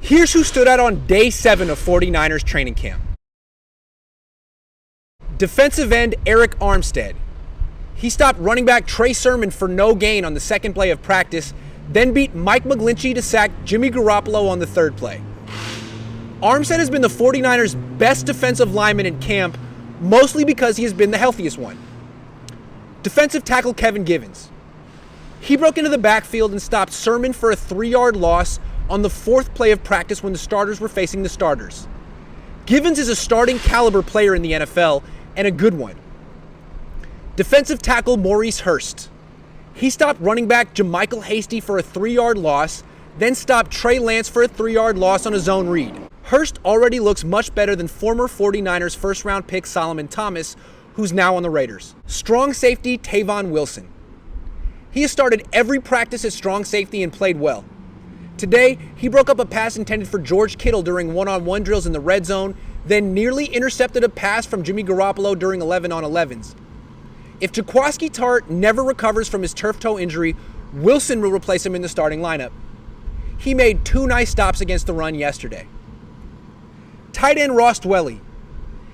Here's who stood out on day 7 of 49ers training camp. Defensive end Eric Armstead. He stopped running back Trey Sermon for no gain on the second play of practice, then beat Mcglinchey to sack Jimmy Garoppolo on the third play. Armstead has been the 49ers' best defensive lineman in camp, mostly because he has been the healthiest one. Defensive tackle Kevin Givens. He broke into the backfield and stopped Sermon for a 3-yard loss on the 4th play of practice when the starters were facing the starters. Givens is a starting caliber player in the NFL, and a good one. Defensive tackle Maurice Hurst. He stopped running back JaMycal Hasty for a 3-yard loss, then stopped Trey Lance for a 3-yard loss on a zone read. Hurst already looks much better than former 49ers first-round pick Solomon Thomas, who's now on the Raiders. Strong safety Tavon Wilson. He has started every practice at strong safety and played well. Today, he broke up a pass intended for George Kittle during one-on-one drills in the red zone, then nearly intercepted a pass from Jimmy Garoppolo during 11-on-11s. If Jaquiski Tartt never recovers from his turf toe injury, Wilson will replace him in the starting lineup. He made 2 nice stops against the run yesterday. Tight end Ross Dwelley.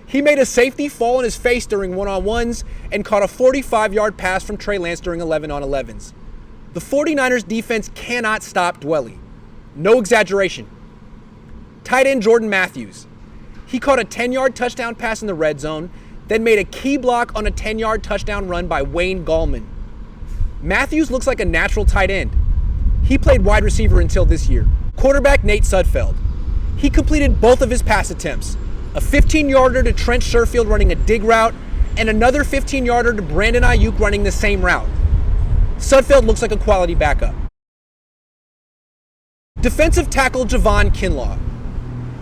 He made a safety fall on his face during one-on-ones and caught a 45-yard pass from Trey Lance during 11-on-11s. The 49ers defense cannot stop Dwelley. No exaggeration. Tight end Jordan Matthews. He caught a 10-yard touchdown pass in the red zone, then made a key block on a 10-yard touchdown run by Wayne Gallman. Matthews looks like a natural tight end. He played wide receiver until this year. Quarterback Nate Sudfeld. He completed both of his pass attempts, a 15-yarder to Trent Sherfield running a dig route, and another 15-yarder to Brandon Ayuk running the same route. Sudfeld looks like a quality backup. Defensive tackle Javon Kinlaw.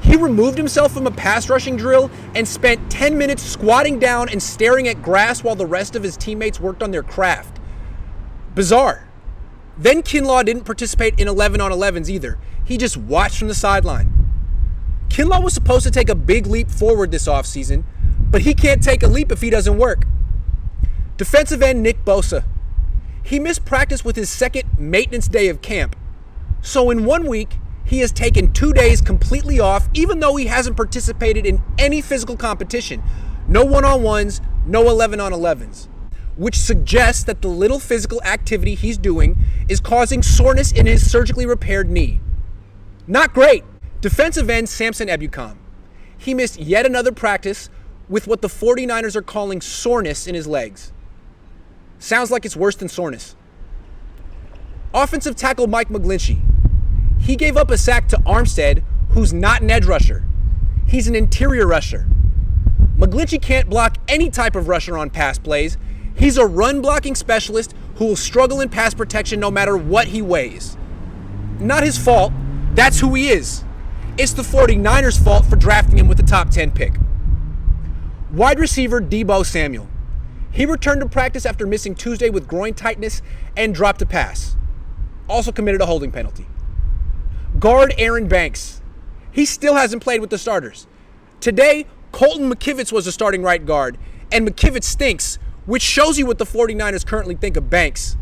He removed himself from a pass rushing drill and spent 10 minutes squatting down and staring at grass while the rest of his teammates worked on their craft. Bizarre. Then Kinlaw didn't participate in 11-on-11s either. He just watched from the sideline. Kinlaw was supposed to take a big leap forward this offseason, but he can't take a leap if he doesn't work. Defensive end Nick Bosa. He missed practice with his second maintenance day of camp. So in 1 week, he has taken 2 days completely off, even though he hasn't participated in any physical competition. No one-on-ones, no 11-on-11s. Which suggests that the little physical activity he's doing is causing soreness in his surgically repaired knee. Not great. Defensive end Samson Ebukam. He missed yet another practice with what the 49ers are calling soreness in his legs. Sounds like it's worse than soreness. Offensive tackle Mike Mcglinchey. He gave up a sack to Armstead, who's not an edge rusher. He's an interior rusher. Mcglinchey can't block any type of rusher on pass plays. He's a run-blocking specialist who will struggle in pass protection no matter what he weighs. Not his fault. That's who he is. It's the 49ers' fault for drafting him with the top 10 pick. Wide receiver Deebo Samuel. He returned to practice after missing Tuesday with groin tightness and dropped a pass. Also committed a holding penalty. Guard Aaron Banks. He still hasn't played with the starters. Today, Colton Mckivitz was the starting right guard, and Mckivitz stinks, which shows you what the 49ers currently think of Banks.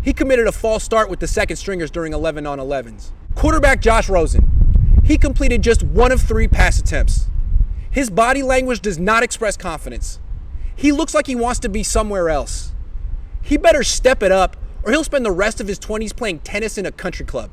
He committed a false start with the second stringers during 11-on-11s. Quarterback Josh Rosen. He completed just 1 of 3 pass attempts. His body language does not express confidence. He looks like he wants to be somewhere else. He better step it up, or he'll spend the rest of his 20s playing tennis in a country club.